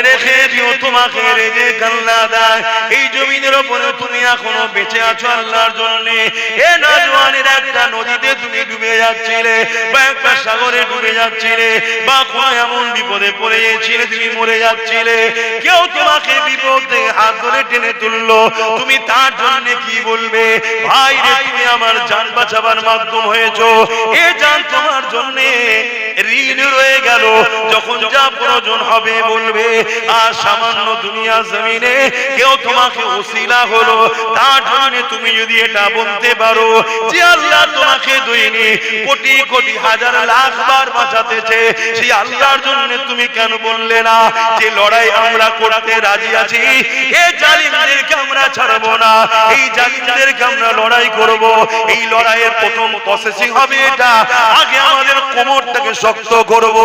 রেখে দিও তোমাকে রেজে কাল্লা দেয়। এই জমিনের উপরে তুমি এখনো বেঁচে আছো আল্লাহর জন্য। এ নওজওয়ানের একটা নদীতে তুমি ডুবে যাচ্ছিলে বা একটা সাগরে ডুবে যাচ্ছিলে বা কোনো এমন বিপদে পড়ে গিয়েছিলে তুমি মরে যাচ্ছিলে, কেউ তোমাকে বিপদ থেকে হাত ধরে টেনে তুললো, তুমি তার জন্য কি বলবে? ভাই রে, তুমি আমার জান বাঁচাবার মাধ্যম হয়েছো, এ জান তোমার জন্য ঋণ রয়ে গেল। যখন যা প্রয়োজন হবে বলবে। আর সামান্য দুনিয়া জমিনে কেউ তোমাকে ওসিলা হলো, তার জন্য তুমি যদি এটা বলতে পারো যে আল্লাহ তোমাকে দৈনিক কোটি কোটি হাজার লাখ বার বাঁচাতেছে, সেই আল্লাহর জন্য তুমি কেন বললে না যে লড়াই আমরা করতে রাজি আছি, এই জালিমদেরকে আমরা ছাড়বো না, এই জালিমদেরকে আমরা লড়াই করব। এই লড়াইয়ের প্রথম প্রসেসিং হবে এটা, আগে আমাদের কোমরটাকে শক্ত করব।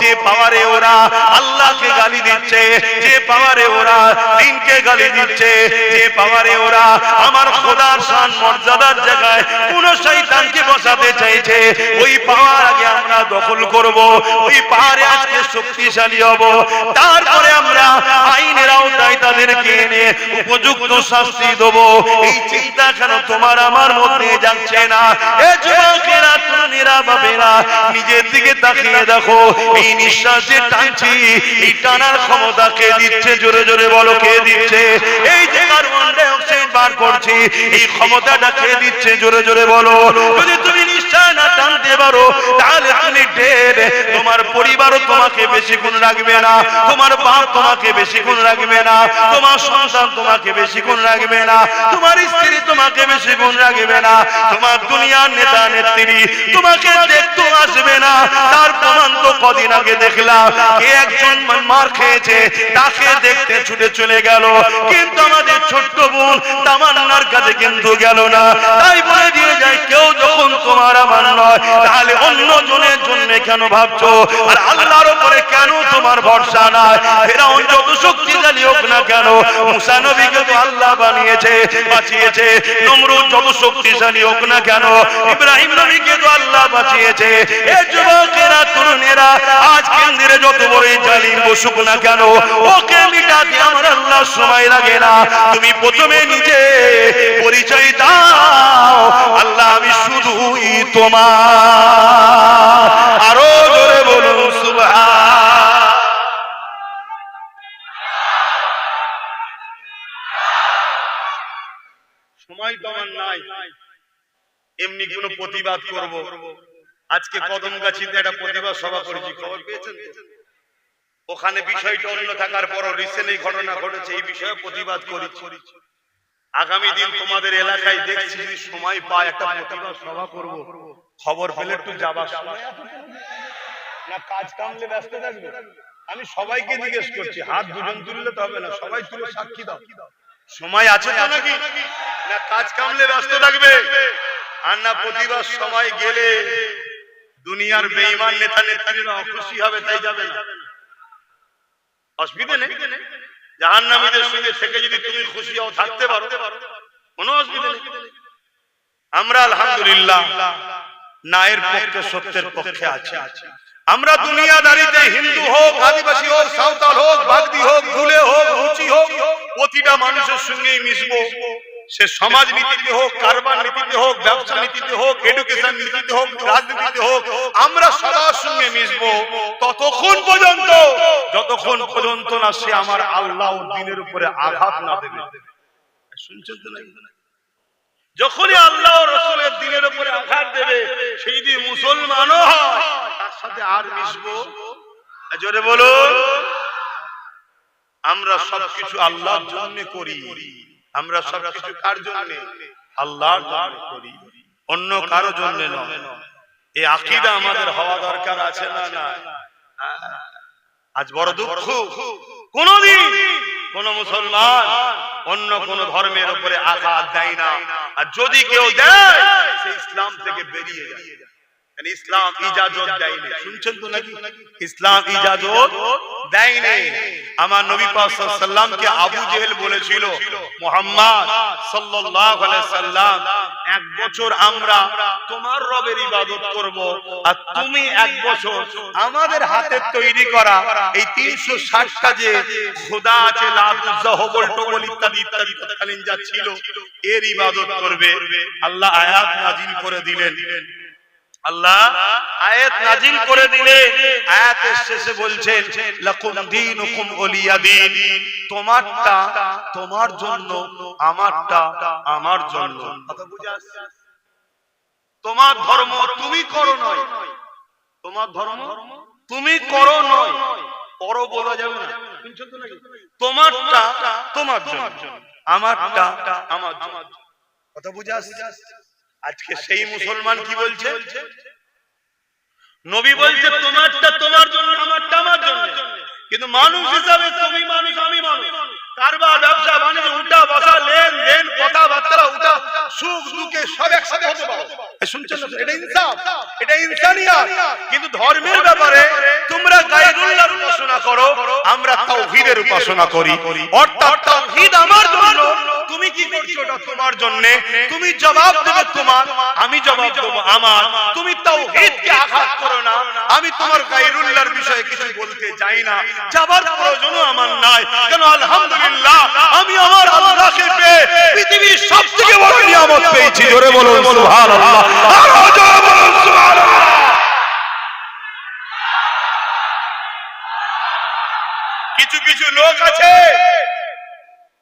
যে পাওয়ারে ওরা আল্লাহকে গালি দিচ্ছে, যে পাওয়ারে ওরা দিনকে গালি দিচ্ছে, যে পাওয়ারে ওরা আমার খোদার শান মর্যাদার জায়গায় কোন শয়তানকে বসাতে চাইছে, ওই পাওয়ার আগে আমরা দখল করব, ওই পাওয়ারে আজকে শক্তিশালী হব। তারপরে আমরা আইনের আওতায় তাদেরকে এনে উপযুক্ত শাস্তি দেব। এই চিন্তা কেন তোমার আমার মধ্যে যাচ্ছে না? এ যুবকেরা, তরুণেরা, বাপেরা, নিজের দিকে তাকিয়ে দেখো। এই নিঃশ্বাস যে টানছি, এই টানার ক্ষমতা কে দিচ্ছে? জোরে জোরে বলো, কে দিচ্ছে? এই যে কার্বন ডাই অক্সাইড বার করছি, এই ক্ষমতাটা কে দিচ্ছে? জোরে জোরে বলো। যদি তুমি নিঃশ্বাস না টানতে পারো তাহলে তুমি ডেড। তোমার পরিবারও তোমাকে বেশিক্ষণ রাখবে না, তোমার বাপ তোমাকে বেশিক্ষণ রাখবে না, তোমার সন্তান তোমাকে বেশিক্ষণ রাখবে না, তোমার স্ত্রী তোমাকে বেশিক্ষণ রাখবে না, তোমার দুনিয়ার নেতা নেত্রী তোমাকে দেখতে আসবে না। তার প্রমাণ তো কদিন আগে দেখলাম, কে একজন মার খেয়েছে তাকে দেখতে ছুটে চলে গেল, কিন্তু আমাদের ছোট্ট বোন তামান্নার কাছে কিন্তু গেল না। তাই বলে দিয়ে যায়, কেউ যখন তোমার আমার নয় তাহলে অন্য জনের জন্য কেন ভাবছো? আর আল্লাহর উপরে কেন তোমার ভরসা নাই? ফেরাউন যত শক্তিশালী হোক না কেন, মুসা নবীকে তো আল্লাহ বানিয়েছে, বাঁচিয়েছে। নমরুদ যত শক্তিশালী হোক না কেন, ইব্রাহিম নবীকে তো আল্লাহ বাঁচিয়েছে। এ যুবকেরা, তরুণেরা, আজ কেন্দ্রে যত বড় জালিম বসুক না কেন, ওকে মিটাতে আমার আল্লাহ সময় লাগে না। তুমি প্রথমে নিজে পরিচয় দাও, আল্লাহ আমি শুধুই তোমার। আরো জোরে বলুন সুবহান। সময় তো আমার নাই এমনি কোন প্রতিবাদ করব। আজকে কদমগাছিতে একটা প্রতিবাদ সভা করেছি, খবর পেয়েছেন? ওখানে বিষয়টা অন্য থাকার পরও রিসেন্ট এই ঘটনা ঘটেছে, এই বিষয়ে প্রতিবাদ করি। আগামী দিন তোমাদের এলাকায় দেখছি যদি সময় পায় একটা প্রতিবাদ সভা করব। খবর পেলে একটু যাবার সময় না, কাজ কামলে ব্যস্ত থাকবে? আমি সবাইকে জিজ্ঞেস করছি, হাত দুজন তুললে তো হবে না, সবাই তুলে সাক্ষী দাও। সময় আছে তো নাকি? না কাজ কামলে ব্যস্ত থাকবে, আর না প্রতিবাদ সময় গেলে দুনিয়ার বেঈমান নেতা নেত্রীরা অখুশি হবে, তাই যাবে না? অসুবিধা নেই, জাহান্নামীদের সঙ্গে থেকে যদি তুমি খুশি হও, থাকতে পারো, কোনো অসুবিধা নেই। আমরা আলহামদুলিল্লাহ ন্যায়ের পক্ষে, সত্যের পক্ষে আছি। আমরা দুনিয়াদারিতে হিন্দু হোক, আদিবাসী হোক, সাঁওতাল হোক, বাগদি হোক, দুলে হোক, রুচি হোক, প্রতিটা মানুষের সঙ্গেই মিশবো। সে সমাজ নীতিতে হোক, কারবার নীতিতে হোক, ব্যবসা নীতিতে হোক, এডুকেশন নীতিতে হোক, রাজনীতিতে হোক, আমরা সবার সঙ্গে মিশবো ততক্ষণ পর্যন্ত যতক্ষণ পর্যন্ত না সে আমার আল্লাহ ও দ্বীনের উপরে আঘাত না দেবে। শুনছেন তো নাকি? যখনই আল্লাহ ও রাসূলের দ্বীনের উপরে আঘাত দেবে, সেই যদি মুসলমানও হয় তার সাথে আর মিশবো। জোরে বলুন। আমরা সবকিছু আল্লাহর জন্য করি, আমরা সবকিছু কার জন্য? আল্লাহর জন্য করি, অন্য কারো জন্য নয়। এই আকীদা আমাদের হওয়া দরকার আছে না? না। আজ বড় দুঃখ, কোনদিন কোন মুসলমান অন্য কোন ধর্মের উপরে আঘাত দেয় না, আর যদি কেউ দেয় সে ইসলাম থেকে বেরিয়ে যায়। ইসলাম ইজাজত দেয়নি। শুনছেন তো নাকি? ইসলাম ইজাজত দেয়নি। আমার নবী পাক সাল্লাল্লাহু আলাইহি সাল্লামকে আবু জেহেল বলেছিল, মুহাম্মদ সাল্লাল্লাহু আলাইহি সাল্লাম, এক বছর আমরা তোমার রবের ইবাদত করব, আর তুমি এক বছর আমাদের হাতে তৈরি করা এই 360টা যে খোদা আছে, লাত উজ্জা হবল টবল ইত্যাদি ইত্যাদি তৎকালীন যা ছিল, এর ইবাদত করবে। আল্লাহ আয়াত নাজিল করে দিলেন। আল্লাহ আয়াত নাজিল করে দিলেন। আয়াতের শেষে বলছেন, লাকুম দীনুকুম ওলিয়া দীন, তোমারটা তোমার জন্য, আমারটা আমার জন্য। কথা বুঝে আসছে? তোমার ধর্ম তুমি করো নয়, তোমার ধর্ম তুমি করো নয়, করো বলা যাবে না। তোমারটা তোমার জন্য, আমারটা আমার জন্য। কথা বুঝে আসছে? আজকে সেই মুসলমান কি বলছে? নবী বলছে তোমারটা তোমার জন্য, আমারটা আমার জন্য। কিন্তু মানুষ হিসাবে তুমি মানুষ, আমি মানুষ। কারবার, ব্যবসা বাণিজ্য, উঠা বসা, লেনদেন, কথাবার্তা, উঠা সুখ দুঃখে সব একসাথে হতে পারে। শুনছেন না? এটা ইনসাফ, এটা ইনসানিয়াত। কিন্তু ধর্মের ব্যাপারে তোমরা গায়রুল্লাহর উপাসনা করো, আমরা তাওহীদের উপাসনা করি। অর্থাৎ তাওহীদ আমার জন্য, তুমি কি করছো এটা তোমার জন্য। তুমি জবাব দেবে তোমার, আমি জবাব দেব আমার। তুমি তাওহীদকে আঘাত করো না। আমি তোমার গায়রুল্লাহর বিষয়ে কিছু বলতে চাই না, যাবার প্রয়োজনও আমার নাই। কেন? আলহামদুলিল্লাহ, আমি আমার আল্লাহকে পেয়ে পৃথিবীর সবথেকে বড় নিয়ামত পেয়েছি। জোরে বলুন সুবহানাল্লাহ, আরো জোরে বলুন সুবহানাল্লাহ। কিছু কিছু লোক আছে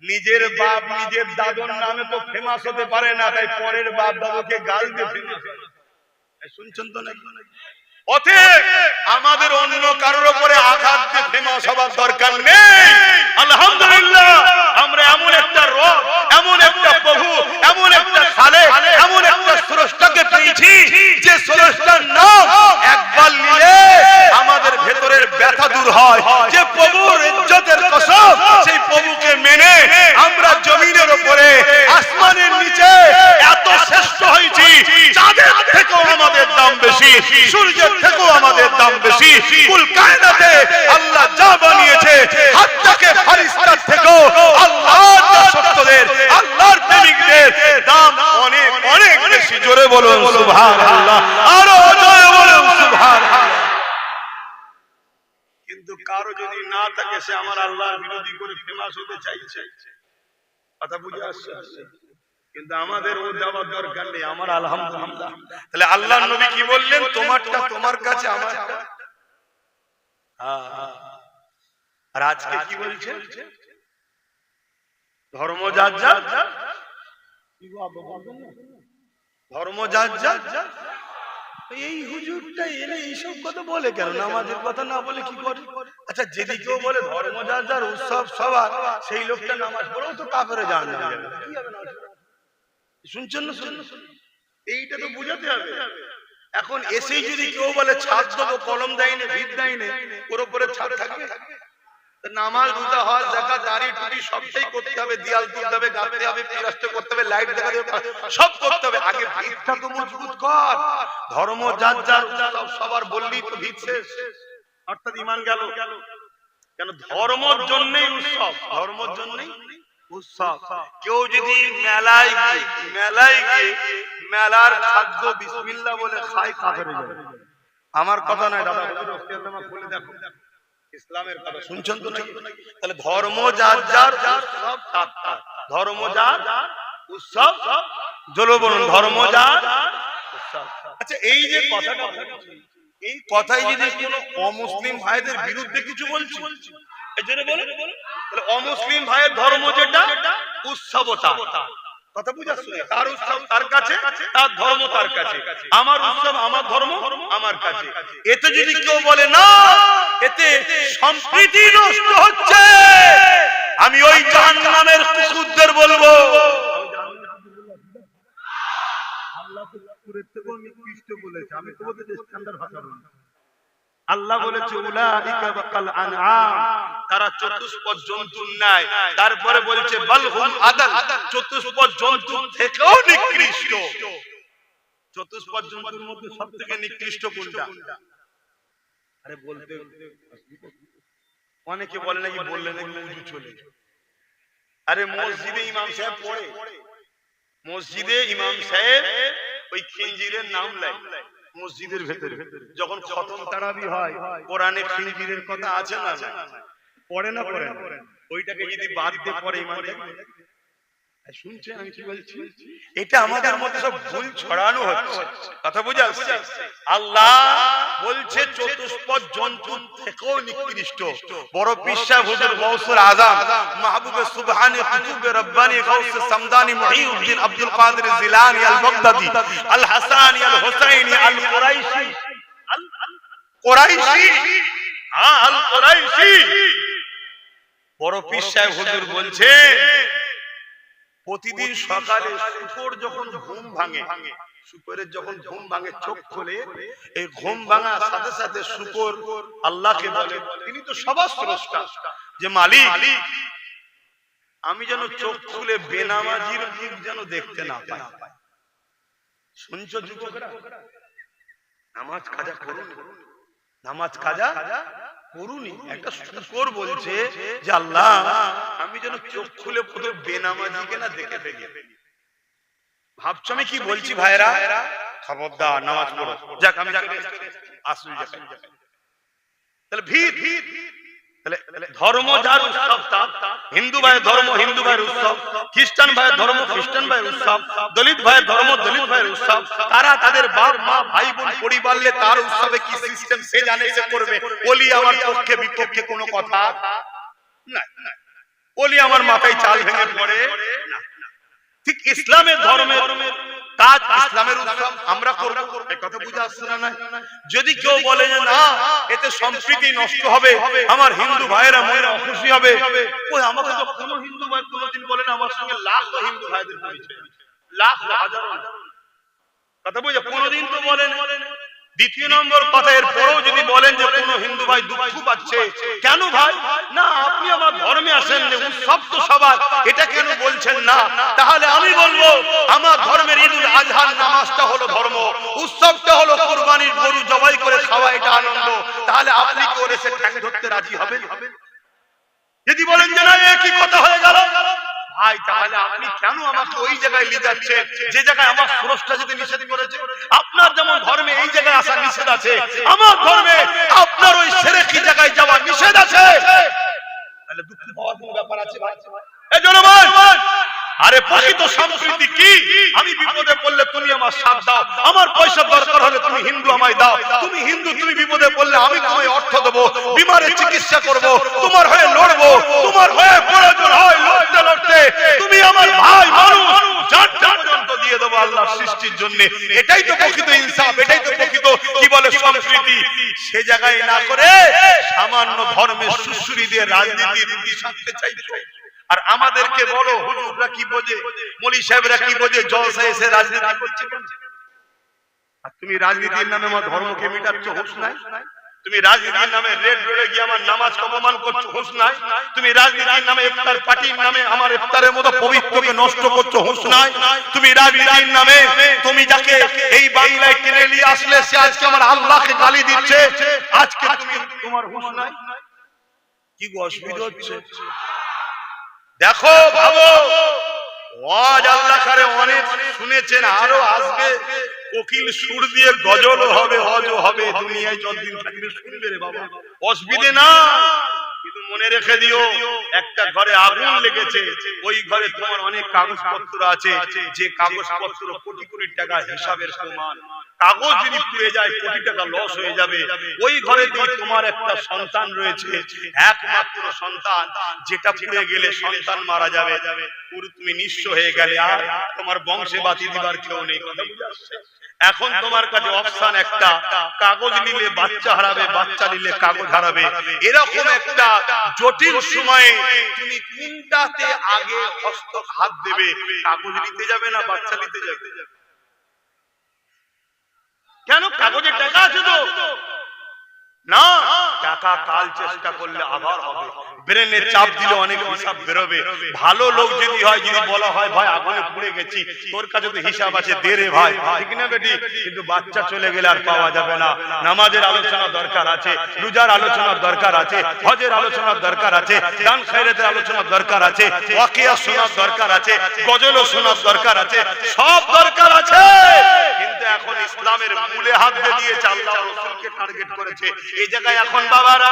নিজের বাপ নিজের দাদুর নামে তো ফেমাস হতে পারে না, তাই পরের বাপ দাদুকে গাল দিয়ে ফেমাস। শুনছেন তো নাকি? অতএব আমাদের অন্য কারোর উপরে আঘাত দিয়ে ফেমাস হবার দরকার নেই। আলহামদুলিল্লাহ, আমরা এমন একটা রব, এমন একটা প্রভু, এমন একটা খালেক, এমন একটা স্রষ্টাকে পেয়েছি, যে স্রষ্টার নাম একবার নিলে আমাদের ভেতরের ব্যথা দূর হয়। যে প্রভুর ইজ্জতের কসম, সেই প্রভুকে মেনে আমরা জমিনের উপরে, আসমানের নিচে এত শ্রেষ্ঠ হয়েছি, চাঁদের থেকেও আমাদের দাম বেশি, সূর্যের থেকেও আমাদের দাম বেশি। কুল কায়নাতে আল্লাহ যা বানিয়েছে, হাত্তাকে ফারিস্তার থেকেও আল্লাহর দাসত্বদের, আল্লাহর প্রেমিকদের দাম অনেক অনেক বেশি। জোরে বলুন সুবহানাল্লাহ, আরো জোরে বলুন সুবহানাল্লাহ। কিন্তু কারো যদি না থাকে, সে আমার আল্লাহর বিরোধী করে ফেমাস হতে চাইছে। কথা বুঝে আসছে? কিন্তু আমাদের ও যাওয়ার দরকার নেই, আমার আলহামদুলিল্লাহ। তাহলে আল্লাহর নবী কি বললেন? তোমারটা তোমার কাছে, আমারটা। আর আজকে কি বলছেন? ধর্ম যার যার, ধর্ম যার যার। এই হুজুরটা এলে এইসব কথা বলে কেন? নামাজের কথা না বলে কি করে? আচ্ছা, যদি কেউ বলে ধর্ম যার যার, উৎসব সবার, সেই লোকটা নামাজ পড়েও তো কাফেরে জাহান্নামে যাবে। কি হবে না? শুনছেন না? এইটা তো বুঝাতে হবে। এখন এসেই যদি কেউ বলে ছাদ দেবো, কলম দেয়নি, ভিত দেয়নি, ওর উপরে ছাদ থাকবে? নামাজ, রোজা, হজ, যাকাত, দাড়ি, টুপি সবটাই করতে হবে, দেয়াল তুলতে হবে, গাঁথতে হবে, পিরাস্তে করতে হবে, লাইট দেখাতে হবে, সব করতে হবে। আগে ভিতটা তো মজবুত কর। ধর্ম যার যার, সবার বললি তো ভিত শেষ, অর্থাৎ ঈমান গেল। কেন? ধর্মের জন্যই উৎসব, ধর্মের জন্যই উৎসব। কেউ যদি মেলায় গিয়ে মেলার খাদ্য বিসমিল্লাহ বলে খায়, কাফেরে যাবে। আমার কথা নয় দাদা, বলে দেখো ইসলামের কথা। শুনছেন তো নাকি? তাহলে ধর্ম যার যার, উৎসব তার তার। ধর্ম যার, উৎসব জোরে বলুন, ধর্ম যার, উৎসব। আচ্ছা, এই যে কথাটা, এই কথাই যদি কোনো অমুসলিম ভাইদের বিরুদ্ধে কিছু বলছি, এজন্য বলে তাহলে অমুসলিম ভাইয়ের ধর্ম যেটা, উৎসবতা। কথা বুঝাচ্ছ? তার উৎসব তার কাছে, তার ধর্ম তার কাছে, আমার উৎসব আমার ধর্ম আমার কাছে। এতে যদি কেউ বলে না, এতে সম্প্রীতি নষ্ট হচ্ছে, আমি ওই জাহান্নামের কুকুরদের বলবো, আল্লাহ তো কুকুরের থেকেও নিকৃষ্ট বলেছে। আমি তোমাদের স্ট্যান্ডার্ড ভাষা বলছি। আল্লাহ বলেছে উলাইকা বাকাল আনআম, তারা চতুষ্পদ জন্তুর ন্যায়। তারপরে বলছে বালহুম আদাল, চতুষ্পদ জন্তুর থেকেও নিকৃষ্ট। চতুষ্পদ জন্তুর মধ্যে সবথেকে নিকৃষ্ট কোনটা? আরে বলতে অনেকে বলে নাকি বললে নাকি উজু চলে যায়। আরে মসজিদে ইমাম সাহেব পড়ে, মসজিদে ইমাম সাহেব ওই খিঞ্জিরের নাম লেয় মসজিদের ভেতরে, যখন খতম তারাবি হয় কোরআনে খিঞ্জিরের কথা আছে না, পড়ে না পড়ে না, ওইটাকে যদি বাদ দিয়ে পড়ে ইমাম শুনছেন আমি কি বলছি? এটা আমাদের মধ্যে সব ভুল ছড়ানো হচ্ছে, কথা বুঝা যাচ্ছে? আল্লাহ বলছে চতুষ্পদ জন্তু থেকেও নিকৃষ্ট বড় পীর সাহেব হুজুর গৌসুল আজম মাহবুবে সুবহানি কুতুবে রব্বানি গৌসে সামদানি মুহিউদ্দিন আব্দুল কাদের জিলানী আল বাগদাদি আল হাসানি আল হুসাইনি আল কুরাইশি কুরাইশি হ্যাঁ আল কুরাইশি বড় পীর সাহেব হুজুর বলছে প্রতিদিন সকালে শুকর যখন ঘুম ভাঙে, শুকরের যখন ঘুম ভাঙে চোখ খোলে, এই ঘুম ভাঙার সাথে সাথে শুকর আল্লাহকে বলে, তিনি তো সবার স্রষ্টা, যে মালিক আমি যেন চোখ খুলে বেনামাজির মুখ যেন দেখতে না পাই। শুনছো যুবকরা? নামাজ কাজা করুন, নামাজ কাজা করুনি। একটা শুকর বলছে যে আল্লাহ আমি যেন চোখ খুলে পুরো বেনামাজিকে না দেখে ফেলি। ভাবছো আমি কি বলছি ভাইরা? খবরদার নামাজ পড়ো। যাক আমি আসল জায়গায়, তাহলে ভিড় তাহলে ধর্ম যার উৎসব, হিন্দু ভাইয়ের ধর্ম হিন্দু ভাইয়ের উৎসব, খ্রিস্টান ভাইয়ের ধর্ম খ্রিস্টান ভাইয়ের উৎসব, দলিত ভাইয়ের ধর্ম দলিত ভাইয়ের উৎসব। তারা তাদের বাপ মা ভাই বোন পরিবারলে তার উৎসবে কি সিস্টেম সে জানে, সে করবে। বলি আমার পক্ষে বিপক্ষে কোনো কথা না, বলি আমার মাথায় চাল ভেঙে পড়ে না। ঠিক ইসলামের ধর্মের কাজ, ইসলামের উৎসব আমরা করব, এই কথা বুঝে আসছে না? যদি কেউ বলে যে না এতে সম্প্রীতি নষ্ট হবে, আমার হিন্দু ভাইয়েরা মনে অখুশি হবে, ওই আমাকে তো কোনো হিন্দু ভাই কোনোদিন বলে না আমার সঙ্গে লাখ হিন্দু ভাইদের পরিচয়, লাখ হাজার কথা বুঝে কোনোদিন তো বলেন। দ্বিতীয় নম্বর কথা, এর পরেও যদি বলেন যে কোন হিন্দু ভাই দুঃখ পাচ্ছে, কেন ভাই? না আপনি আমার ধর্মে আসেন, যে উৎসব তো সবার, এটা কেন বলছেন না? তাহলে আমি বলবো আমার ধর্মের ঈদুল আজহার নামাজটা হলো ধর্ম, উৎসবটা হলো কুরবানির গরু জবাই করে খাওয়া, এটা আনন্দ। তাহলে আপনি কি ওর এসে ঠ্যাং ধরতে রাজি হবেন? যদি বলেন যে না একই কথা হয়ে গেল, ভাই তাহলে আপনি কেন আমাকে ওই জায়গায় নিয়ে যাচ্ছেন যে জায়গায় আমার স্রষ্টা যেতে নিষেধ করেছে? আপনার যেমন ধর্মে এই জায়গায় আসা নিষেধ আছে, আমার ধর্মে আপনার ওই শিরকি জায়গায় যাওয়া নিষেধ আছে। তাহলে দুঃখ পাওয়ার কোনো ব্যাপার আছে ভাই? এই জনগণ, আরে প্রকৃত সম্প্রীতি কি? আমি বিপদে পড়লে তুমি আমার সাথ দাও, আমার পয়সা দরকার হলে তুমি হিন্দু আমায় দাও, তুমি হিন্দু তুমি বিপদে পড়লে আমি তোমায় অর্থ দেবো, বিমারের চিকিৎসা করব, তোমার হয়ে লড়বো, তোমার হয়ে প্রয়োজন হয় লড়তে লড়তে তুমি আমার ভাই মানুষ জান পর্যন্ত দিয়ে দেবো আল্লাহর সৃষ্টির জন্য। এটাই তো প্রকৃত ইনসাফ, এটাই তো প্রকৃত কি বলে সম্প্রীতি। সে জায়গায় না করে সামান্য ধর্মের সুশ্রী দিয়ে রাজনীতির রুটি সাধতে চাইছো। আর আমাদেরকে বলো হুজুররা কি বোঝে, মৌলী সাহেবরা কি বোঝে, জলসায় এসে রাজনীতি করছে কেন? আর তুমি রাজনীতির নামে আমার ধর্মকে মিটাচ্ছ, হুঁশ নাই? তুমি রাজনীতির নামে রেড রোডে গিয়ে আমার নামাজ অপমান করছো, হুঁশ নাই? তুমি রাজনীতির নামে ইফতার পার্টির নামে আমার ইফতারের মতো পবিত্রকে নষ্ট করছো, হুঁশ নাই? তুমি রাজনীতির নামে তুমি যাকে এই বাংলায় টেনে নিয়ে আসলে সে আজকে আমার আল্লাহকে গালি দিচ্ছে, আজকে তুমি তোমার হুঁশ নাই? কি অসুবিধা হচ্ছে? দেখো ভাবো, ওয়াজ আল্লাহ করে অনেক শুনেছেন, আরো আসবে, কোকিল সুর দিয়ে গজল হবে, হজও হবে, দুনিয়ায় যতদিন থাকবে শুনবে রে বাবা, অসুবিধে না। কিন্তু মনে রেখে দিও, একটা ঘরে আগুন লেগেছে, ওই ঘরে তোমার অনেক কাগজপত্র আছে, যে কাগজপত্র কোটি কোটি টাকা হিসাবের প্রমাণ। কাগজ যদি পুড়ে যায় কোটি টাকা লস হয়ে যাবে। ওই ঘরে তোমার একটা সন্তান রয়েছে, একমাত্র সন্তান, যেটা পুড়ে গেলে সন্তান মারা যাবে, পুরো তুমি নিঃস্ব হয়ে গেলে, আর তোমার বংশে বাতি দিবার কেউ নেই। কথা বুঝে আসছে? এখন তোমার কাছে অপশন একটা, কাগজ নিলে বাচ্চা হারাবে, বাচ্চা নিলে কাগজ হারাবে। এরকম একটা জটিল সময়ে তুমি কোনটাতে আগে হাত দেবে? কাগজ নিতে যাবে না বাচ্চা নিতে যাবে? কেন? কাগজের টাকা আছে তো। না, টাকা কাল চেষ্টা করলে আবার হবে, ব্রেনে চাপ দিলে অনেক হিসাব বেরোবে। ভালো লোক যদি হয়, যদি বলা হয় ভাই আগুনে পুড়ে গেছি, তোর কাছে তো হিসাব আছে, দে রে ভাই, ঠিক না বেটি? কিন্তু বাচ্চা চলে গেলে আর পাওয়া যাবে না। নামাজের আলোচনা দরকার আছে, রোজার আলোচনার দরকার আছে, হজের আলোচনার দরকার আছে, দান খায়রাতের আলোচনার দরকার আছে, ওয়াকিয়া শোনার দরকার আছে, গজলও শোনার দরকার আছে, সব দরকার আছে। কিন্তু এখন ইসলামের মূলে হাত দিয়েছে, আল্লাহ রাসূলকে টার্গেট করেছে। এই জায়গায় এখন বাবারা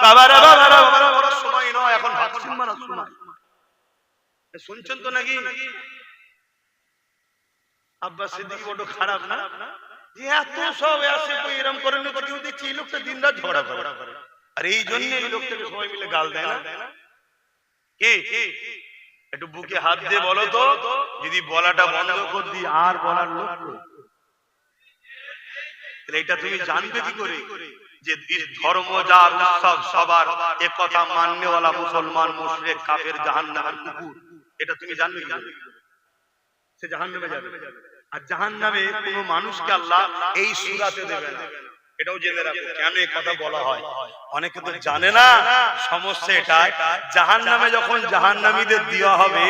বাবারা বাবারা বাবারা বড় সময় নয়, এখন ভ্যাকসিন মারার সময়। শুনছেন তো নাকি? আব্বাস সিদ্দিকী বড় খারাপ না, যে এত সব আসে কই এরকম করেন না, কেউ দেখছি এই লোকটা দিনরাত ঝগড়া করে, আর এই জন্য এই লোকটাকে সবাই মিলে গাল দেয় না। কি একটু বুকে হাত দিয়ে বলো তো, যদি বলাটা বন্ধ করে দিই আর বলার লোক এটা তুমি জানবে কি করে যে ধর্ম যার উৎসব সবার, এ কথা মাননেওয়ালা মুসলমান মুশরিক কাফের জাহান্নামের কুকুর, এটা তুমি জানবে কি করে? সে জাহান্নামে যাবে, আর জাহান্নামে কোনো মানুষকে আল্লাহ এই সূরাতে দেবে না। এটাও জেনে রাখো কেন এই কথা বলা হয়, অনেকে তো জানে না। সমস্যা এটা, জাহান্নামে যখন জাহান্নামীদের দেওয়া হবে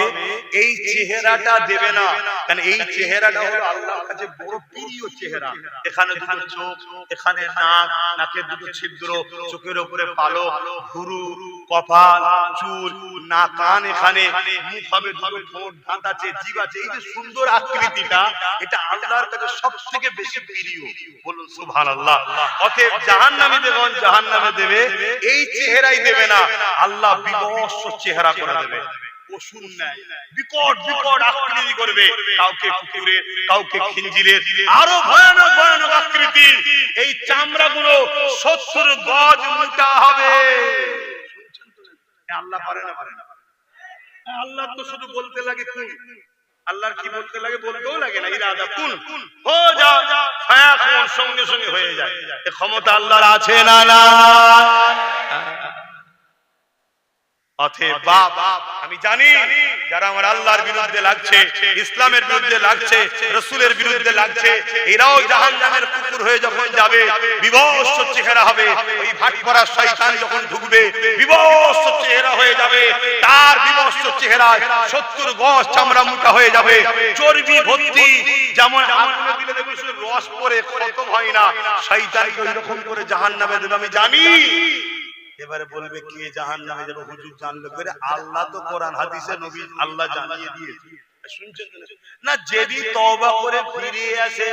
এই চেহারাটা দেবে না, কারণ এই চেহারাটা হলো আল্লাহর কাছে বড় প্রিয় চেহারা। এখানে দুটো চোখ, এখানে নাক, নাকের দুটো ছিদ্র, চোখের উপরে পালক, ভুরু, কপাল, চুল, নাক, কান, এখানে মুখ হবে, দুটো ঠোঁট, দাঁত আছে, জিভ আছে, এই যে সুন্দর আকৃতিটা, এটা আল্লাহর কাছে সবথেকে বেশি প্রিয়। বলুন সুবহানাল্লাহ। অতএব জাহান্নামীদের যখন জাহান্নামে দেবে এই চেহারাই দেবে না, আল্লাহ বিভৎস চেহারা করে দেবে, পশুর ন্যায় বিকট বিকট আকৃতি করবে, কাউকে কুকুরের, কাউকে খিঞ্জিরের, আরো ভয়ানক ভয়ানক আকৃতি। এই চামড়াগুলো 70 গজ মোটা হবে। আল্লাহ পারে না? পারে না? আল্লাহ তো শুধু বলতে লাগে কুন, আল্লাহর কি বলতে লাগে? বলতেও লাগে না, ইরাদা কুন হো যা ফায়াকুন, সঙ্গে সঙ্গে হয়ে যায়। এই ক্ষমতা আল্লাহর আছে না? না। অতএব বাপ, আমি জানি যারা আমার আল্লাহর বিরুদ্ধে লাগছে, ইসলামের বিরুদ্ধে লাগছে, রাসূলের বিরুদ্ধে লাগছে, এরাও জাহান্নামের কুকুর হয়ে যখন যাবে, বিভৎস চেহারা হবে। ওই ভাটপড়া শয়তান যখন ঢুকবে, বিভৎস চেহারা হয়ে যাবে, তার বিভৎস চেহারায় 70 গজ চামড়া মোটা হয়ে যাবে, চর্বি ভর্তি। যেমন আগুনে দিলে দেখুন শুধু রস পড়ে, খতম হয় না, শয়তানকে ওইরকম করে জাহান্নামে দেবে, আমি জানি। এবারে বলবে কে জাহান্নামে যাবে? হুজুর জানলো করে? আল্লাহ তো কোরআন হাদিসে নবী আল্লাহ জানিয়ে দিয়েছে, শুনছেন না? যদি তওবা করে ফিরে আসে,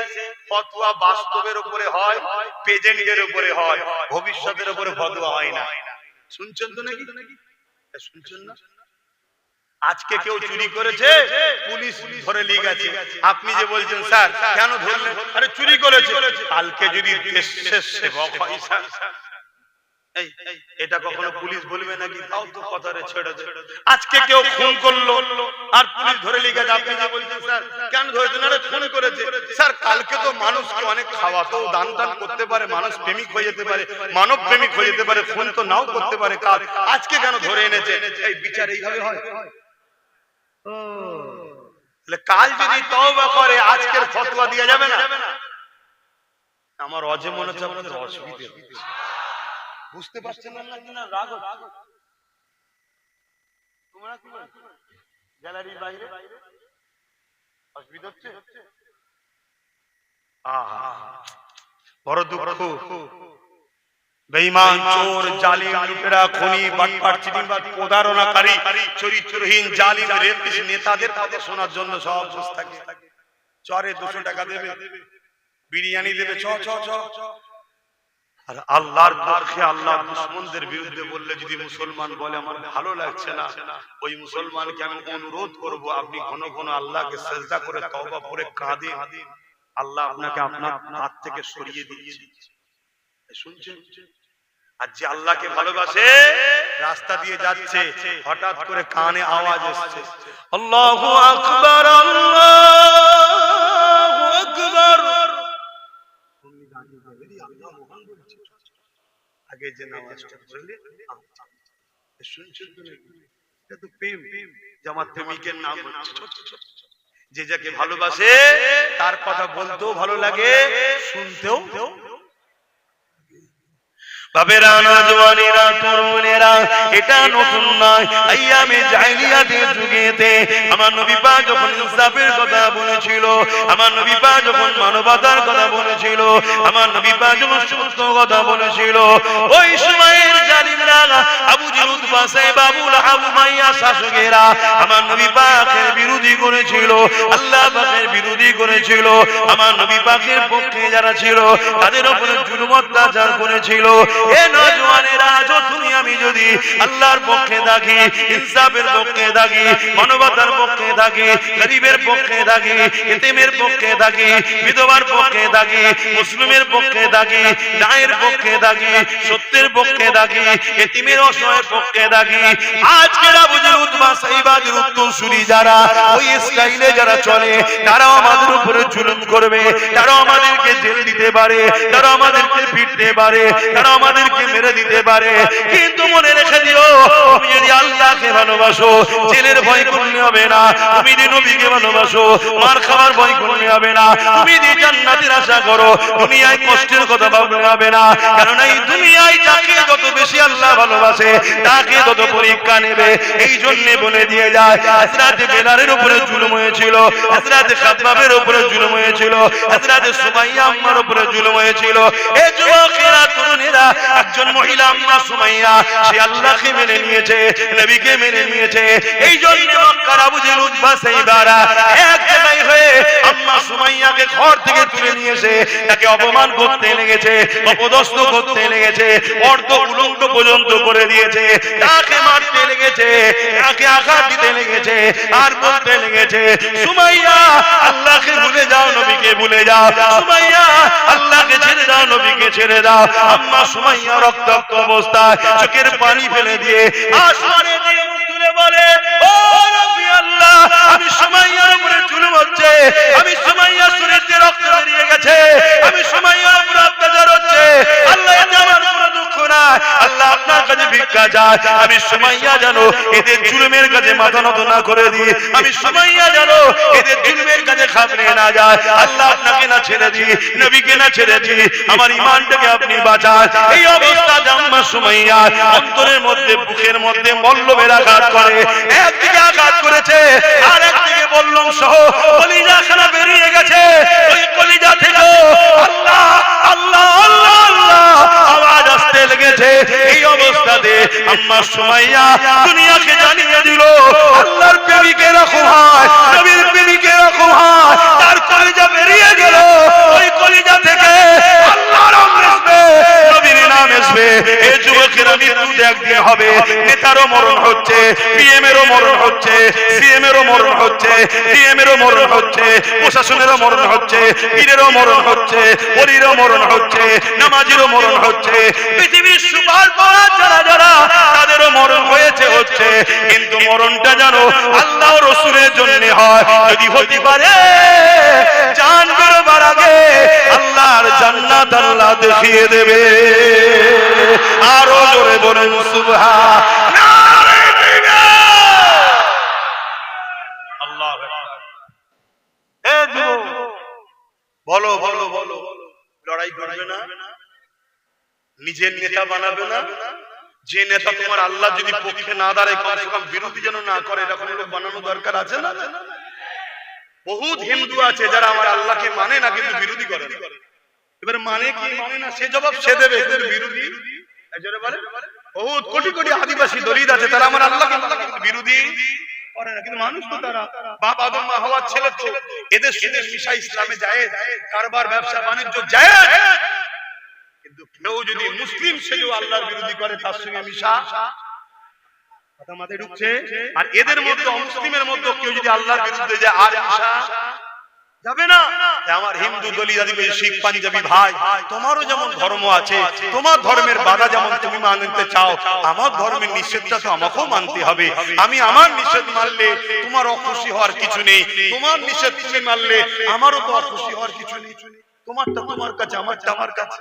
ফতোয়া বাস্তবের উপরে হয়, প্রেজেন্টের উপরে হয়, ভবিষ্যতের উপরে ফতোয়া হয় না। শুনছেন তো নাকি? শুনছেন না? আজকে কেউ চুরি করেছে, পুলিশ ধরে নিয়ে গেছে, আপনি যে বলছেন স্যার কেন ধরলেন? আরে চুরি করেছে। কালকে যদি দেশের সেবক হয় স্যার, এটা কখনো পুলিশ বলবে নাকি? তাও তো কথারে ছেড়ে দে। আজকে কেউ খুন করলো আর পুলিশ ধরে নিয়ে গেছে, আপনি যে বলছেন স্যার কেন ধরেছেন? আরে খুন করেছে। স্যার কালকে তো মানুষকে অনেক খাওয়াতো, দান টান করতে পারে, মানুষ প্রেমিক হয়ে যেতে পারে, মানব প্রেমিক হয়ে যেতে পারে, খুন তো নাও করতে পারে কাল, আজকে কেন ধরে এনেছে? এই বিচার এইভাবে হয়? কাল যদি তওবা করে আজকের ফতোয়া দেয়া যাবে না? আমার অজে মনে হচ্ছে আপনাদের অসুবিধা হচ্ছে, বুঝতে পারছেন না? রাগ তোমরা কি গ্যালারির বাইরে অসুবিধা হচ্ছে? বড় দুঃখ। বেঈমান, চোর, জালিম, লুটেরা, খুনি, বাটপার, চিটিংবাজ, প্রতারণাকারী, চরিত্রহীন, জালিম, রেপিস্ট নেতাদের কথা শোনার জন্য সব বসে থাকে। চরে 200 টাকা দেবে, বিরিয়ানি দেবে, চ চ চ। আর আল্লাহর পক্ষে, আল্লাহর দুশমনদের বিরুদ্ধে বললে যদি মুসলমান বলে আমার ভালো লাগছে না, ওই মুসলমানকে আমি অনুরোধ করব আপনি ঘন ঘন আল্লাহকে সিজদা করে তওবা করে কাঁদেন, আল্লাহ আপনাকে আপনার হাত থেকে সরিয়ে দিয়েছে। শুনছেন? আর যে আল্লাহকে ভালোবাসে, রাস্তা দিয়ে যাচ্ছে, হঠাৎ করে কানে আওয়াজ আসছে, আল্লাহু আকবার, আল্লাহু আকবার। আগে যে নামাজটা পড়লে, শুনছেন তো? এটা তো প্রেম, যে আমার প্রেমিকের নাম হচ্ছে। যে যাকে ভালোবাসে তার কথা বলতেও ভালো লাগে, শুনতেও। বাবেরা, নওজওয়ানেরা, তরুণেরা, এটা নতুন নয়। আইয়ামে জাহেলিয়াতের যুগেতে আমার নবী পাক যখন ইনসাফের কথা বলেছিল, আমার নবী পাক যখন মানবতার কথা বলেছিল, আমার নবী পাক যখন সত্য কথা বলেছিল, ওই সময়ের জালিমরা আবু জেহেল, উতবা, সাইবা, আবু লাহাব, উমাইয়া শাসকেরা আমার নবী পাকের বিরোধী করেছিল, আল্লাহ পাকের বিরোধী করেছিল। আমার নবী পাকের পক্ষে যারা ছিল তাদের উপরে জুলুম অত্যাচার করেছিল। এ নওজওয়ানেরা, তুমি আমি যদি আল্লাহর পক্ষে থাকি, ইনসাফের পক্ষে থাকি, মানবতার পক্ষে থাকি, গরিবের পক্ষে থাকি, এতিমের পক্ষে থাকি, বিধবার পক্ষে থাকি, মুসলিমের পক্ষে থাকি, ন্যায়ের পক্ষে থাকি, সত্যের পক্ষে থাকি, এতিমের অসহায়ের পক্ষে থাকি, আজকের আবু জেহেল, উতবা, সাইবাদের উত্তরসূরি যারা ওই স্টাইলে যারা চলে, তারাও আমাদের উপরে জুলুম করবে, তারাও আমাদেরকে জেল দিতে পারে, তারা আমাদেরকে পিটতে পারে, তারা আমাদেরকে মেরে দিতে পারে। কিন্তু মনে রেখে দিও, তুমি যদি আল্লাহকে ভালোবাসো, জেলের ভয় করলে হবে না। তুমি যদি নবীকে ভালোবাসো, মার খাওয়ার ভয় করলে হবে না। তুমি যদি জান্নাতের আশা করো, দুনিয়ায় কষ্টের কথা ভাবলে হবে না। কারণ এই দুনিয়ায় যাকে যত বেশি আল্লাহ ভালোবাসে তাকে তত পরীক্ষা নেবে। এই জন্য বলে দিয়ে যায়, হযরত বেলালের উপরে জুলুম হয়েছিল, হযরত খাব্বাবের উপরে জুলুম হয়েছিল, হযরত সুমাইয়া আম্মার উপরে জুলুম হয়েছিল। এই যুবকেরা, তরুণেরা, একজন মহিলা আম্মা সুমাইয়া, সে আল্লাহকে মেনে নিয়েছে, নবীকে মেনে নিয়েছে। এই জন্য মক্কার আবু জেহেল, উতবা, সাইবারা এক জায়গায় হয়ে আম্মা সুমাইয়াকে ঘর থেকে তুলে নিয়েছে, তাকে অপমান করতে লেগেছে, অপদস্থ করতে লেগেছে, অর্ধ উলঙ্গ পর্যন্ত করে দিয়েছে, তাকে মারতে লেগেছে, তাকে আঘাত দিতে লেগেছে, আর বলতে লেগেছে, সুমাইয়া আল্লাহকে ভুলে যাও, নবীকে ভুলে যাও, সুমাইয়া আল্লাহকে ছেড়ে দাও, নবীকে ছেড়ে দাও। আম্মা সুমাইয়া রক্তাক্ত অবস্থায় চোখের পানি ফেলে দিয়ে আসমানে দিয়ে মুখ তুলে বলে, ও নবী আল্লাহ, আমি সুমাইয়ার উপরে জুলুম হচ্ছে, আমি সুমাইয়ার শরীরে রক্ত বেরিয়ে গেছে, আমি সুমাইয়ার উপরে অত্যাচার হচ্ছে, আল্লাহ এটা আমার কোনো দুঃখ না, আল্লাহ আপনার কাছে ভিক্ষা চাই, আমি সুমাইয়া জানো এদের জুলুমের কাছে মাথা নত না করে দিই, আমি সুমাইয়া জানো এদের জুলুমের কাছে খাবরে না যায়, আল্লাহ আপনাকে না ছেড়ে দিই, নবীকে না ছেড়ে দিই, আমার ঈমানটাকে আপনি বাঁচান। এই অবস্থাতে আম্মা সুমাইয়া অন্তরের মধ্যে, বুকের মধ্যে মল্লবের আঘাত করে, একদিকে আঘাত করেছে আর একদিকে বল্লম সহ কলিজাখানা বেরিয়ে গেছে। ওই কলিজা থেকে আল্লাহ আল্লাহ আল্লাহ আল্লাহ আওয়াজ আসতে লেগেছে। এই অবস্থাতে আম্মা সুমাইয়া দুনিয়াকে জানিয়ে দিল, আল্লাহর প্রেমিক এরকম হয়, নবীর প্রেমিক এরকম হয়। তার কলিজা বেরিয়ে গেল, ওই কলিজা থেকে আল্লাহর নাম আসবে, নবীর নাম আসবে। এই যুবকেরা মৃত্যু একদিন হবে, নেতারও মরণ হচ্ছে, পিএম এরও মরণ হচ্ছে, সিএম এরও মরণ হচ্ছে, ডিএম এরও মরণ হচ্ছে, প্রশাসনেরও মরণ হচ্ছে, পীরেরও মরণ হচ্ছে, পরীরও মরণ হচ্ছে, নামাজিরও মরণ হচ্ছে, পৃথিবীর সুপার পাওয়ার যারা যারা তাদেরও মরণ হয়েছে হচ্ছে। কিন্তু মরণটা জানো আল্লাহ রাসূলের জন্য হয়। যদি হতে পারে জান বেরোবার আগে আল্লাহর জান্নাত আল্লাহ দেখিয়ে দেবে। আরো জোরে বলেন সুবহানাল্লাহ। বলো বলো বলো, লড়াই করবে না, নিজের নেতা বানাবে না। যে নেতা তোমার আল্লাহ যদি পক্ষে না দাঁড়ায়, কমসে কম বিরোধী যেন না করে, এরকম লোক বানানো দরকার আছে না? বহুত হিন্দু আছে যারা আমার আল্লাহকে মানে না, কিন্তু বিরোধী করে। এবার মানে কি মানে না সে জবাব সে দেবে, কিন্তু বিরোধী বলে। বহুত কোটি কোটি আদিবাসী দলিত আছে, তারা আমার আল্লাহকে বিরোধী করে না, কিন্তু মানুষ তো তারা বাপ আদম মা হওয়ার ছেলে, তো এদের সাথে মিশা ইসলামে যায়, কারবার ব্যবসা বাণিজ্য যায়। কিন্তু কেউ যদি মুসলিম সেজেও আল্লাহর বিরোধী করে, তার সঙ্গে মিশা কথা মাথায় ঢুকছে। আর এদের মধ্যে অমুসলিমের মধ্যে কেউ যদি আল্লাহর বিরুদ্ধে যায়, আর মিশা যাবে না। আমার হিন্দু দলিত আদিবাসী শিখ পাঞ্জাবি ভাই, তোমারও যেমন ধর্ম আছে, তোমার ধর্মের বাধা যেমন তুমি মানতে চাও, আমার ধর্মের নিষেধটা তো আমাকেও মানতে হবে। আমি আমার নিষেধ মানলে তোমার অখুশি হওয়ার কিছু নেই, তোমার নিষেধ তুমি মানলে আমারও তো অখুশি হওয়ার কিছু নেই। তোমারটা তোমার কাছে, আমারটা আমার কাছে।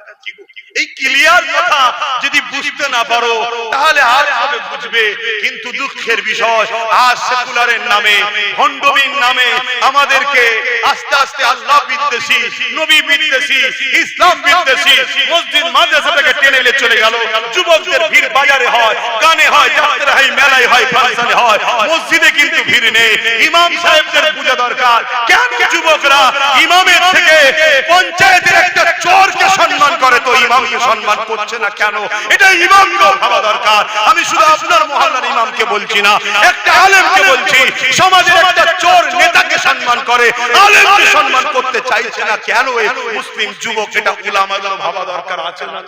এই ক্লিয়ার কথা যদি বুঝতে না পারো তাহলে আর হবে বুঝবে। কিন্তু দুঃখের বিষয়, আজ সেকুলারের নামে, ভণ্ডবীর নামে আমাদেরকে আস্তে আস্তে আল্লাহ বিদ্বেষী, নবী বিদ্বেষী, ইসলাম বিদ্বেষী মসজিদ মাদ্রাসা থেকে টেনে এনে চলে গেল। যুবকদের ভিড় বাজারে হয়, গানে হয়, যাত্রা হয়, মেলায় হয়, ফাংশনে হয়, মসজিদে কিন্তু ভিড় নেই। ইমাম সাহেবদের পূজা দরকার। কেন যুবকরা ইমামের থেকে পঞ্চায়েতের একটা চোরকে সম্মান করে তো ইমামকে সম্মান করছে না কেন? এটা ইমামকে ভাবা দরকার। আমি শুধু আপনার মহল্লার ইমামকে বলছি না, একটা আলেমকে বলছি। সমাজের একটা চোর নেতাকে সম্মান করে, আলেমকে সম্মান করতে চাইছে না কেন? এই মুসলিম যুবক, এটা উলামাদের ভাবা দরকার আছে না?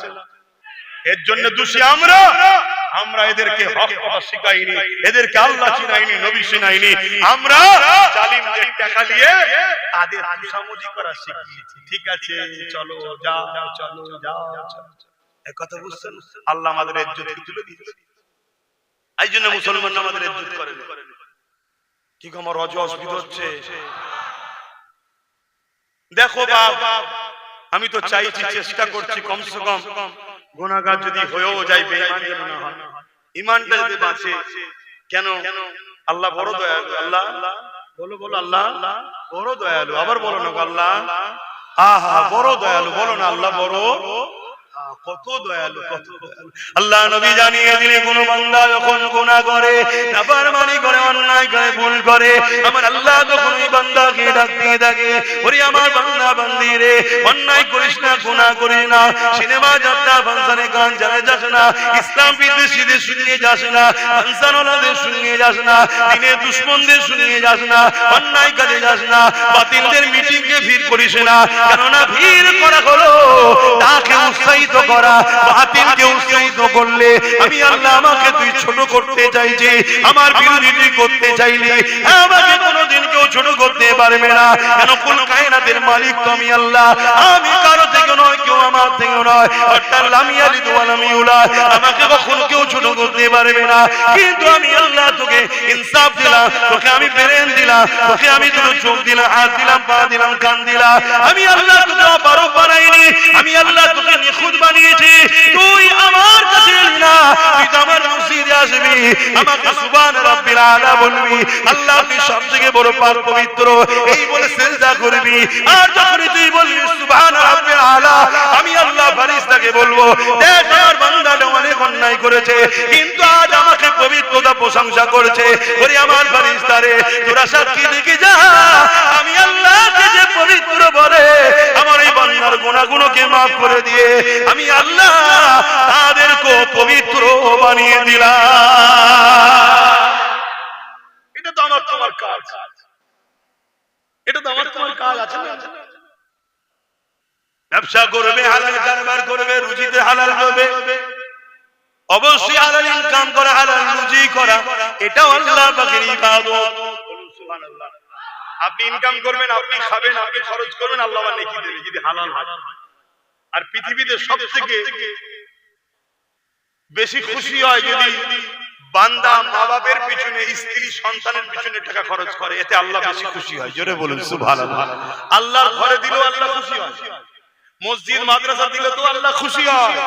এর জন্য দোষী আমরা। আমরা এদেরকে হক কথা শিখাইনি, এদেরকে আল্লাহ চিনাইনি, নবী চিনাইনি। আমরা জালিমদের টাকা দিয়ে তাদের খুশামদি করা শিখিয়েছি। ঠিক আছে, চলো যাও, চলো যাও, এই কথা বুঝছেন? আল্লাহ আমাদের ইজ্জত তুলে দিয়েছে। এই জন্য মুসলমান আমাদের ইজ্জত করে না। কি আমার রজ অসুবিধা হচ্ছে? দেখো বাপ, আমি তো চাইছি, চেষ্টা করছি কমসে কম গুনাহগার যদি হয়েও যায় বেঈমান যেন না হয়, ঈমানটা যদি বাঁচে। কেন? আল্লাহ বড় দয়ালু। আল্লাহ বলো, বলো আল্লাহ বড় দয়ালু। আবার বলো না আল্লাহ আহা বড় দয়ালু। বলো না আল্লাহ বড়, কত দয়ালু, কত দয়ালু। আল্লাহ নবী জানিয়ে দিলে কোন বান্দা যখন গুনাহ করে, নাফরমানি করে, অন্যায় করে, ভুল করে, আমার আল্লাহ তখন ওই বান্দাকে ডাক দিয়ে থাকে, ওরে আমার বান্দা বান্দি রে, অন্যায় করিস না, গুনাহ করিস না, সিনেমা যাত্রা ফাংশনে গান জানে যাস না, ইসলাম বিদ্বেষীদের শুনিয়ে যাস না, ফাংশনওয়ালাদের শুনিয়ে যাস না, দিনের দুশমনদের শুনিয়ে যাস না, অন্যায় কাজে যাস না, বাতিলদের মিটিংয়ে ভিড় করিস না। কেননা ভিড় করা হলো তাকে উৎসাহিত করা, বাতিলকে উৎসাহিত করলে আমি আল্লাহ আমাকে তুই ছোট করতে চাইছি, আমার বিরোধী করতে চাইলে আমাকে কোনোদিন কেউ ছোট করতে পারবে না। কেন? কুল কায়নাতের মালিক তো আমি আল্লাহ, আমি কারো থেকে নয়, কেউ আমার থেকে নয়। অর্থাৎ লাম ইয়ালিদ ওয়া লাম ইউলাদ, আমাকে কখনো কেউ ছোট করতে পারবে না। কিন্তু আমি আল্লাহ তোকে ইনসাফ দিলাম, তোকে আমি ব্রেন দিলাম, তোকে আমি দুটো চোখ দিলাম, হাত দিলাম, পা দিলাম, কান দিলাম। আমি আল্লাহ তোকে অপারক বানাইনি, আমি আল্লাহ তোকে নিখুঁত বানিয়েছি। তুই আমার কাছে এলি না, তুই তো আমার মসজিদে আসবি, আমাকে সুবহান রাব্বিল আলা বলবি, আল্লাহ তুই সবথেকে বড় পাক পবিত্র, এই বলে সিজদা করবি। আর যখন তুই বলবি সুবহান রাব্বিল আলা, আমি আল্লাহ ফেরেশতাকে বলবো, দেখ আমার বান্দাটা অনেক অন্যায় করেছে, কিন্তু আজ আমাকে পবিত্রতা প্রশংসা করেছে। ওরে আমার ফেরেশতা রে, তোরা সাক্ষী দেখে যা, আমি আল্লাহকে যে পবিত্র বলে আমার এই বান্দার গুনাহগুলোকে মাফ করে দিয়ে আমি আল্লাহ তাদেরকে পবিত্র বানিয়ে দিলাম। এটা তো আমার তোমার কাজ, এটা তো আমার তোমার কাজ আছে না? ব্যবসা করবে, হালাল কারবার করবে, রুজিতে হালাল হবে, অবশ্যই হালাল ইনকাম করা, হালাল রুজি করা, এটাও আল্লাহ পাকের ইবাদত। সুবহানাল্লাহ। আপনি ইনকাম করবেন, আপনি খাবেন, আপনি খরচ করবেন, আল্লাহ নেকি দেবে যদি হালাল হয়। আর পৃথিবীতে সবথেকে বেশি খুশি হয় যদি বান্দা মা বাবার পিছনে, স্ত্রী সন্তানের পিছনে টাকা খরচ করে, এতে আল্লাহ বেশি খুশি হয়। জোরে বলুন সুবহানাল্লাহ। আল্লাহর ঘরে দিলেও আল্লাহ খুশি হয়, মসজিদ মাদ্রাসা দিলে তো আল্লাহ খুশি হয়,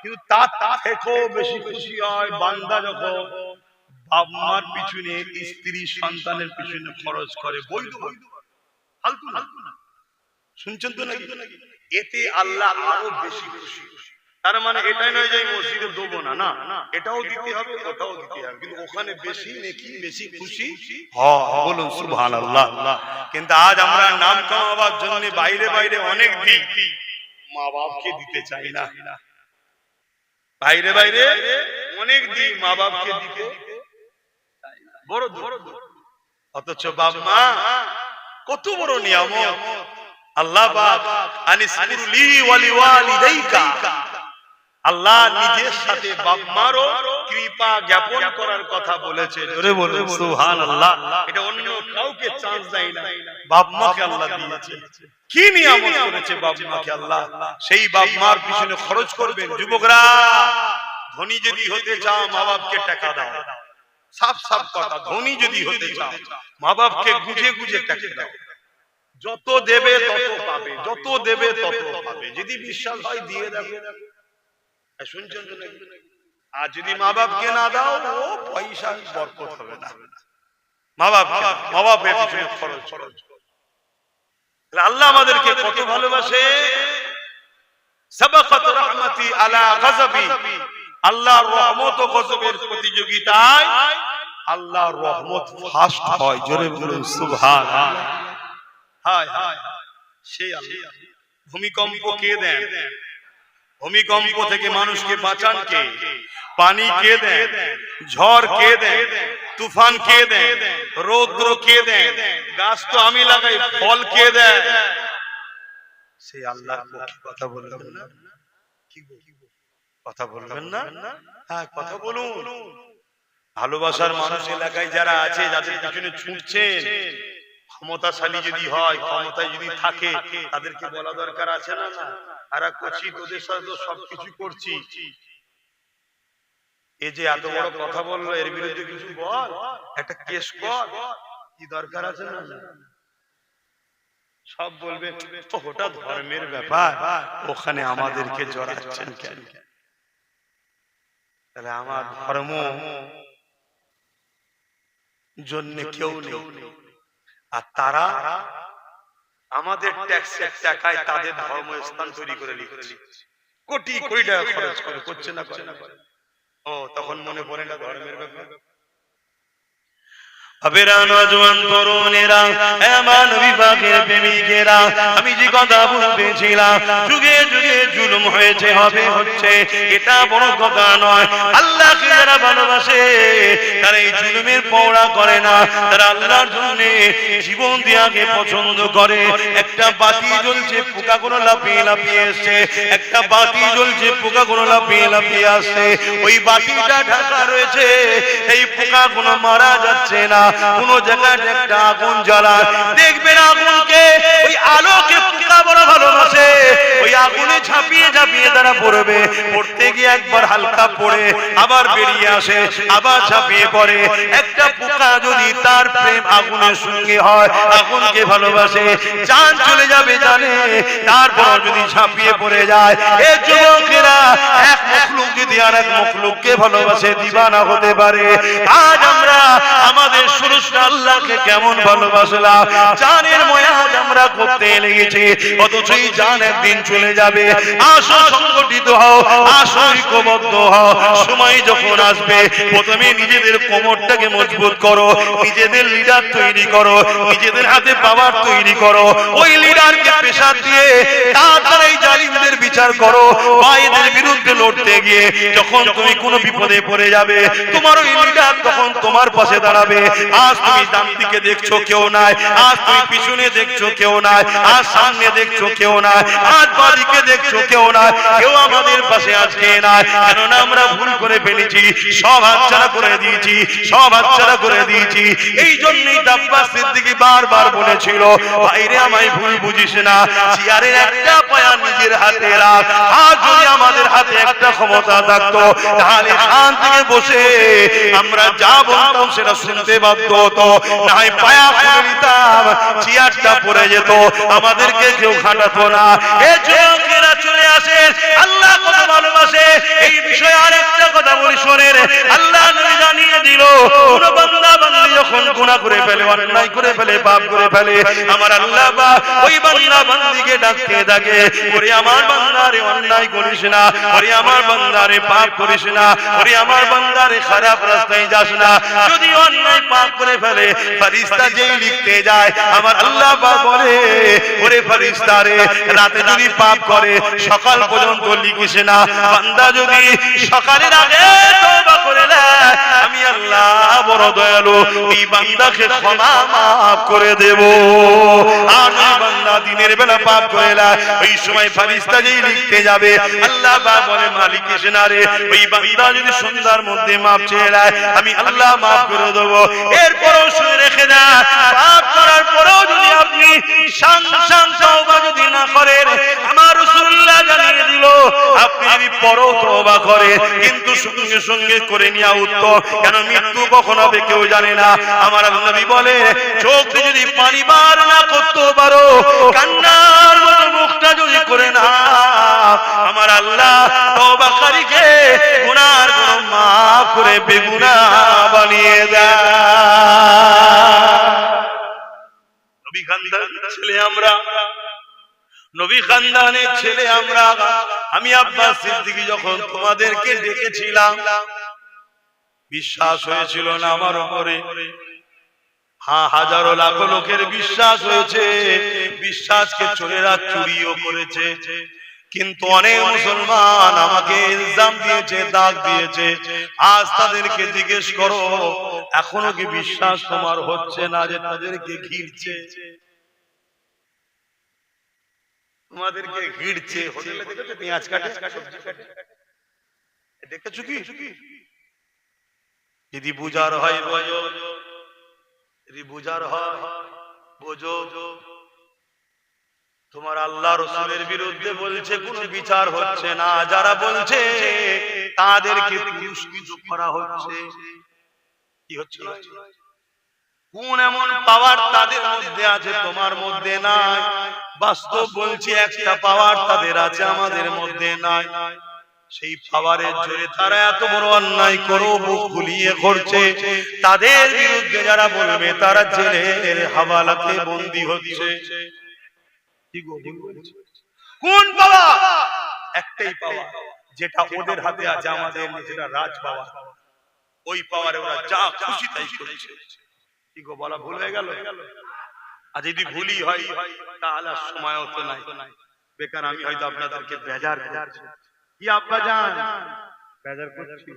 কিন্তু তার থেকেও বেশি খুশি হয় বান্দা যখন বাপ মার পিছনে, স্ত্রী সন্তানের পিছনে খরচ করে। বৈধ ফালতু না, শুনছেন তো নাকি? এতে আল্লাহ আরো বেশি খুশি। তার মানে এটাই নয় যে মসজিদে দেবো না, না, এটাও দিতে হবে, ওটাও দিতে হবে, কিন্তু ওখানে বেশি নেকি, বেশি খুশি হয়। বলুন সুবহানাল্লাহ। কিন্তু আজ আমরা নাম কামাবার জন্য বাইরে বাইরে অনেক দিই, মা বাপকে দিতে চাই না। বাইরে বাইরে অনেক দিই, মা বাপকে দিতে বড় বড়, অথচ বাপ মা কত বড় নিয়ামত। আল্লাহ পাক আনিসকুরলি ওয়ালিওয়ালিদাইকা, আল্লাহ নিজের সাথে বাপ মারও কৃপা জ্ঞাপন করার কথা বলেছে। জোরে বলুন সুবহানাল্লাহ। এটা অন্য কাউকে চান্স দেয় না, বাপ মাকে আল্লাহ দিয়েছে। কি নিয়ামত করেছে বাপ মাকে আল্লাহ, সেই বাপ মার পিছনে খরচ করবেন। যুবকরা, ধনী যদি হতে চাও মা বাপকে টাকা দাও, সাফ সাফ কথা, ধনী যদি হতে চাও মা বাপকে গুজে গুজে টাকা দাও। যত দেবে তত পাবে, যত দেবে তত পাবে। যদি বিশ্বাস হয় দিয়ে দেখো, শুনছেন? আর যদি মা বাপকে না দাও, ও পয়সা বরকত হবে না। মা বাপের পিছনে খরচ। আল্লাহ আমাদেরকে কত ভালোবাসে। সাবাকাত রাহমাতি আলা গযবি, আল্লাহর রহমত ও গজবের প্রতিযোগিতায় আল্লাহর রহমত ফার্স্ট হয়। জোরে বলুন সুবহানাল্লাহ। হায় হায়, সেই আল্লাহ। ভূমিকম্প কে দেন? ভূমিকম্প থেকে মানুষকে বাঁচান কে? পানি কে দেন? ঝড় কে দেন? তুফান কে দেন? রৌদ্র কে দেন? গাছ তো আমি লাগাই, ফল কে দেন? সেই আল্লাহর পক্ষে কথা বলবেন না? কি কথা বলবেন না? হ্যাঁ, কথা বলুন। ভালোবাসার মানুষ এলাকায় যারা আছে, যাদের পিছনে ছুটছেন, ক্ষমতাশালী যদি হয়, ক্ষমতায় যদি থাকে, তাদেরকে বলা দরকার আছে না? না, আর করছি, তোদের সাথে তো সবকিছু করছি, এই যে এত বড় কথা বললো, এর বিরুদ্ধে কিছু বল, একটা কেস কর, কি দরকার আছে না? সব বলবে ওটা ধর্মের ব্যাপার, ওখানে আমাদেরকে জড়াচ্ছেন কেন? তাহলে আমার ধর্ম জন্য কেউ নেই, আর তারা আমাদের ট্যাক্সের টাকায় তাদের ধর্মস্থান তৈরি করে লিখছে, কোটি কোটি টাকা খরচ করে, করছে না? ও তখন মনে পড়ে না ধর্মের ব্যাপার? আমি যে কথা বলতেছিলাম, যুগে যুগে জুলুম হয়েছে, হবে, হচ্ছে, এটা বড় কথা নয়। আল্লাহকে যারা ভালোবাসে তারা এই জুলুমের পৌড়া করে না, তারা আল্লাহর জন্য জীবন দেওয়াকে পছন্দ করে। একটা বাতি জ্বলছে, পোকাগুলো লাফিয়ে লাফিয়ে আসছে, একটা বাতি জ্বলছে, পোকাগুলো লাফিয়ে লাফিয়ে আসছে, ওই বাতিটা ঢাকা রয়েছে, এই পোকাগুলো মারা যাচ্ছে না। কোন জায়গায় একটা আগুন জ্বালায়, দেখবেন আগুনকে, ওই আলোকে পোকা বড় ভালোবাসে, ওই আগুনে ঝাঁপিয়ে ঝাঁপিয়ে তারা পড়বে, পড়তে গিয়ে একবার হালকা পড়ে আবার বেরিয়ে আসে, আবার ঝাঁপিয়ে পড়ে। একটা পোকা যদি তার প্রেম আগুনের সঙ্গে হয়, আগুনকে ভালোবাসে, জান চলে যাবে জানে, তারপর যদি ঝাঁপিয়ে পড়ে যায়। এই যুবকেরা, এক মখলুক যদি আর এক মখলুককে ভালোবাসে, দিবানা হতে পারে। আজ আমরা আমাদের স্রষ্টা আল্লাহকে কেমন ভালোবাসলাম, জানের ময়াজ আমরা করতে লেগেছি, অথচ এই জান একদিন চলে যাবে। আসো সংগঠিত হও, আসো ঐক্যবদ্ধ হও। সময় যখন আসবে, প্রথমে নিজেদের কোমরটাকে মজবুত করো, নিজেদের লিডার তৈরি করো, নিজেদের হাতে পাওয়ার তৈরি করো, ওই লিডারকে পেশা দিয়ে তারপরে এই জালিমদের বিচার করো। ভাইদের বিরুদ্ধে লড়তে গিয়ে যখন তুমি কোনো বিপদে পড়ে যাবে, তোমার ওই লিডার তখন তোমার পাশে দাঁড়াবে। আজ তুমি ডান দিকে দেখছো কেউ নাই, আজ তুমি পিছনে দেখছো কেউ নাই, আজ সামনে দেখছো কেউ নাই, আজ বাদিকে দেখছো কেউ নাই, কেউ আমাদের পাশে আজকে নাই। কেননা আমরা ভুল করে ফেলেছি, সব হাতছাড়া করে দিয়েছি, সব হাতছাড়া করে দিয়েছি। এই জন্যই আব্বাস সিদ্দিকী বারবার বলেছিল, ভাইরে আমায় ভুল বুঝিস না, চেয়ারের একটা পায়া নিজের হাতে রাখ। আজ যদি আমাদের হাতে একটা ক্ষমতা থাকতো, তাহলে শান থেকে বসে আমরা যা বলতাম সেটা শুনতে বাধ্য হতো, না হয় পায়া খুলে নিতাম, চেয়ারটা পড়ে যেত, আমাদেরকে কেউ খাটাতো না। এই যুবকেরা চলে আসে, আল্লাহ কত ভালোবাসে। এই বিষয়ে আরেকটা কথা বলি শোনেন, আল্লাহ নবী জানিয়ে দিল, কোন বান্দা বান্দি যখন গুনাহ করে ফেলে, অন্যায় করে ফেলে, পাপ করে ফেলে, আমার আল্লাহ বা ওই বান্দা বান্দিকে ডাকতে থাকে, ওরে আমার বান্দারে অন্যায় করিস না, ওরে আমার বান্দারে পাপ করিস না, ওরে আমার বান্দারে খারাপ রাস্তায় যাস না। যদি অন্যায় পাপ করে ফেলে, ফেরেশতা যেই লিখতে যায়, আমার আল্লাহ পাক বলে, ওরে ফেরেশতা রে, রাতে যদি পাপ করে সকাল পর্যন্ত লিখিস না, বান্দা যদি সকালের আগে তওবা করে নেয়, আমি আল্লাহ বড় দয়ালু, এই বান্দাকে ক্ষমা মাফ করে দেব। আর ওই বান্দা দিনের বেলা পাপ করে নেয়, ওই সময় ফেরেশতা যেই লিখতে যাবে, আল্লাহ পাক বলে, মালিক এসে না রে, ওই বান্দা যদি সন্ধ্যার মধ্যে মাফ চেয়ে নেয়, আমি আল্লাহ মাফ করে দেব। এরপরও শুনে রেখে না, পাপ করার পরেও যদি আপনি সাং সাং তওবা যদি না করেন, আমার রাসূলুল্লাহ জানিয়ে দিল, বললো আপনি যদি পরও তওবা করে কিন্তু সঙ্গে সঙ্গে করে নেওয়া উত্তম, কেন মৃত্যু কখন হবে কেউ জানে না। আমার নবী বলে চোখ যদি পানি বার না করতে পারো, কান্নার মতো মুখটা যদি করে না, আমার আল্লাহ তওবাকারীকে গুনার গুনাহ মাফ করে বেগুনাহ বানিয়ে দেয়। নবী খানদানের ছেলে আমরা, নবী খানদানের ছেলে আমরা। আমি আব্বাস সিদ্দিকী যখন তোমাদেরকে ডেকেছিলাম, বিশ্বাস হয়েছিল না আমার উপরে? হ্যাঁ, হাজারো লাখো লোকের বিশ্বাস হয়েছে, বিশ্বাসকে চোরেরা চুরিও করেছে। কিন্তু অনেক মুসলমান আমাকে ইলজাম দিয়েছে, দাগ দিয়েছে। আজ তাদেরকে জিজ্ঞেস করো, এখনো কি বিশ্বাস তোমার হচ্ছে না যে তাদেরকে ঘিরছে? তোমাদেরকে ঘিরছে। হোটেলে দেখেছো পেঁয়াজ কাটে, সবজি কাটে, দেখেছো কি? যদি বুঝার হয় বোঝো, যদি বুঝার হয় বোঝো। তোমার আল্লাহ রাসূলের বিরুদ্ধে বলছে কোনো বিচার হচ্ছে না, যারা বলছে তাদেরকে পুরস্কৃত করা হচ্ছে। কি হচ্ছে? কোন এমন পাওয়ার তাদের মধ্যে আছে তোমার মধ্যে নাই? বাস্তব বলছি, একটা পাওয়ার তাদের আছে আমাদের মধ্যে নাই। সেই পাওয়ারের জোরে তারা এত বড় অন্যায় করো মুখ ফুলিয়ে করছে। তাদের বিরুদ্ধে যারা বলবে তারা জেলের হাওয়ালাতে বন্দী হচ্ছে। কোন পাওয়ার? একটাই পাওয়ার, যেটা ওদের হাতে আছে, আমাদের যেটা রাজ পাওয়ার। ওই পাওয়ারে ওরা যা খুশি তাই করছে। কি গো, বলা ভুল হয়ে গেল? আর যদি ভুলই হয় তাহলে সময়ও তো নাই, বেকার আমি হয়তো আপনাদেরকে বেজার করছি। কি আব্বা জান বেজার করছি?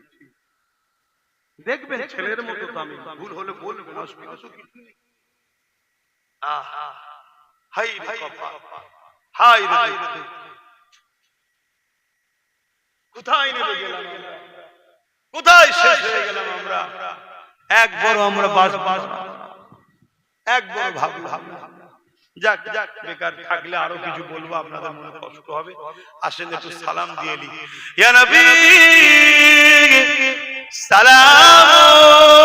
দেখবেন ছেলের মতো তো আমি, ভুল হলে বলবেন, অসুবিধা তো কিছু নেই। আহা, হাই রে কপাল, হাই রে, কোথায় নেমে গেলাম, কোথায় শেষ হয়ে গেলাম আমরা? একবার আমরা বাস একবার ভাবলাম, যাক যাক, বেকার থাকলে আরো কিছু বলবো, আপনাদের মনে কষ্ট হবে। আসেন একটু সালাম দিয়ে নি। ইয়া নবী সালাম